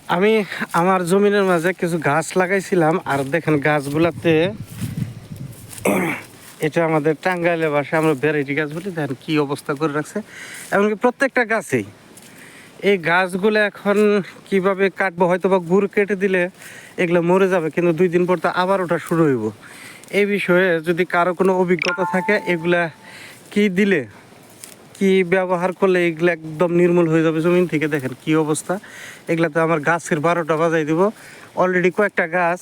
আমি আমার জমিনের মাঝে কিছু গাছ লাগাইছিলাম, আর দেখেন গাছগুলাতে এটা আমাদের টাঙ্গাইলের ভাষায় আমরা ভ্যারাইটি গাছ বলি। দেখেন কী অবস্থা করে রাখছে, এমনকি প্রত্যেকটা গাছেই। এই গাছগুলো এখন কিভাবে কাটবো, হয়তো বা গুড় কেটে দিলে এগুলো মরে যাবে, কিন্তু 2 দিন পর তো আবার ওটা শুরু হইব। এই বিষয়ে যদি কারো কোনো অভিজ্ঞতা থাকে, এগুলা কি দিলে, কি ব্যবহার করলে এগুলো একদম নির্মূল হয়ে যাবে জমিন থেকে। দেখেন কি অবস্থা, এগুলাতে আমার গাছের 12টা বাজাই দিব। অলরেডি কয়েকটা গাছ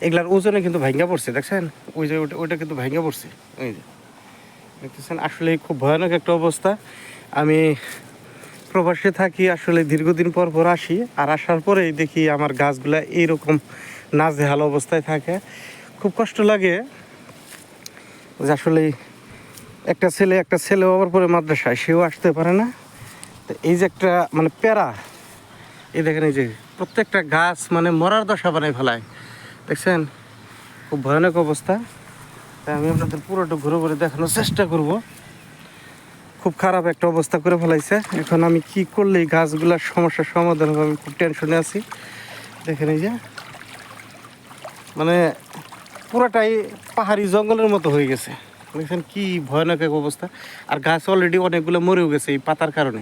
এগুলার ওজনে কিন্তু ভাঙ্গা পড়ছে, দেখছেন ওই যে ওইটা কিন্তু ভাঙ্গা পড়ছে, ওই যে দেখতেছেন। আসলে খুব ভয়ানক একটা অবস্থা। আমি প্রবাসে থাকি, আসলে দীর্ঘদিন পর পর আসি, আর আসার পরেই দেখি আমার গাছগুলা এইরকম নাজেহাল অবস্থায় থাকে। খুব কষ্ট লাগে যে আসলে একটা ছেলেও আবার পরে মাদ্রাসায়, সেও আসতে পারে না। তো এই যে একটা মানে প্যারা, এই দেখেন এই যে প্রত্যেকটা গাছ মানে মরার দশা বানায় ফেলায়, দেখছেন খুব ভয়ানক অবস্থা। তাই আমি আপনাদের পুরোটা ঘুরে ঘুরে দেখানোর চেষ্টা করব। খুব খারাপ একটা অবস্থা করে ফেলাইছে। এখন আমি কি করলে এই গাছগুলার সমস্যার সমাধান হবে, আমি খুব টেনশনে আছি। দেখেন এই যে মানে পুরাটাই পাহাড়ি জঙ্গলের মতো হয়ে গেছে, দেখছেন কি ভয়ানক এক অবস্থা। আর গাছ অলরেডি অনেকগুলো মরেও গেছে এই পাতার কারণে।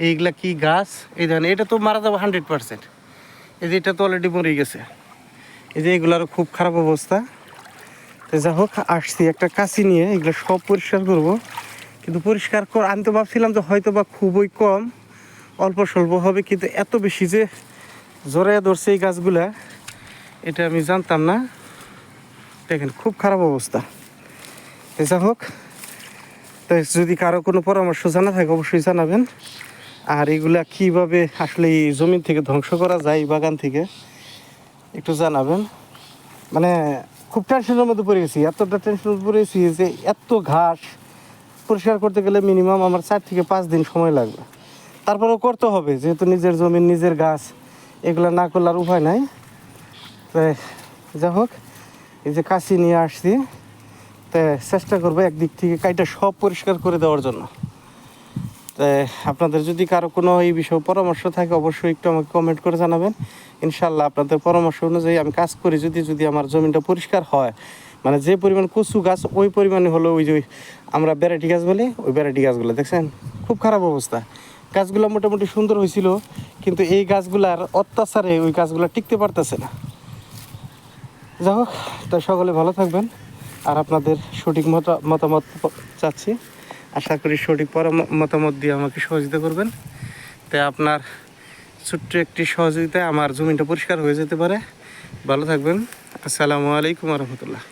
এইগুলা কি গাছ, এই দেখেন এটা তো মারা যাবে 100%। এই যে এটা তো অলরেডি মরে গেছে। এই যে এগুলারও খুব খারাপ অবস্থা। তো যা হোক, আসছি একটা কাঁচি নিয়ে এগুলো সব পরিষ্কার করব। কিন্তু পরিষ্কার আনতে ভাবছিলাম যে হয়তো বা খুবই কম, অল্প স্বল্প হবে, কিন্তু এত বেশি যে জড়াইয়া ধরছে এই গাছগুলা, এটা আমি জানতাম না। দেখেন খুব খারাপ অবস্থা। যা হোক, তো যদি কারো কোনো পরামর্শ জানা থাকে অবশ্যই জানাবেন। আর এগুলা কীভাবে আসলে এই জমিন থেকে ধ্বংস করা যায়, বাগান থেকে একটু জানাবেন। মানে খুব টেনশনের মধ্যে পড়ে গেছি, এতটা টেনশনের মধ্যে পড়ে গেছি যে এত ঘাস পরিষ্কার করতে গেলে মিনিমাম আমার 4 থেকে 5 দিন সময় লাগবে। তারপরেও করতে হবে, যেহেতু নিজের জমি, নিজের গাছ, এগুলো না করলে আর উপায় নাই। তাই যা হোক, এই যে কাশি নিয়ে আসছি, তাই চেষ্টা করবো একদিক থেকে কাইটা সব পরিষ্কার করে দেওয়ার জন্য। তাই আপনাদের যদি কারো কোনো এই বিষয়ে পরামর্শ থাকে অবশ্যই একটু আমাকে কমেন্ট করে জানাবেন। ইনশাল্লাহ আপনাদের পরামর্শ অনুযায়ী আমি কাজ করি। যদি আমার জমিটা পরিষ্কার হয়, মানে যে পরিমাণ কচু গাছ ওই পরিমাণে হলো, ওই যে আমরা ভ্যারাইটি গাছ বলি, ওই ভ্যারাইটি গাছগুলো দেখছেন খুব খারাপ অবস্থা। গাছগুলো মোটামুটি সুন্দর হয়েছিল, কিন্তু এই গাছগুলার অত্যাচারে ওই গাছগুলো টিকতে পারতেছে না। যাই হোক, তাই সকলে ভালো থাকবেন। আর আপনাদের সঠিক মতামত চাচ্ছি। আশা করি সঠিক মতামত দিয়ে আমাকে সহযোগিতা করবেন। তাই আপনার ছোট্ট একটি সহযোগিতায় আমার জমিটা পরিষ্কার হয়ে যেতে পারে। ভালো থাকবেন। আসসালামু আলাইকুম রহমতুল্লাহ।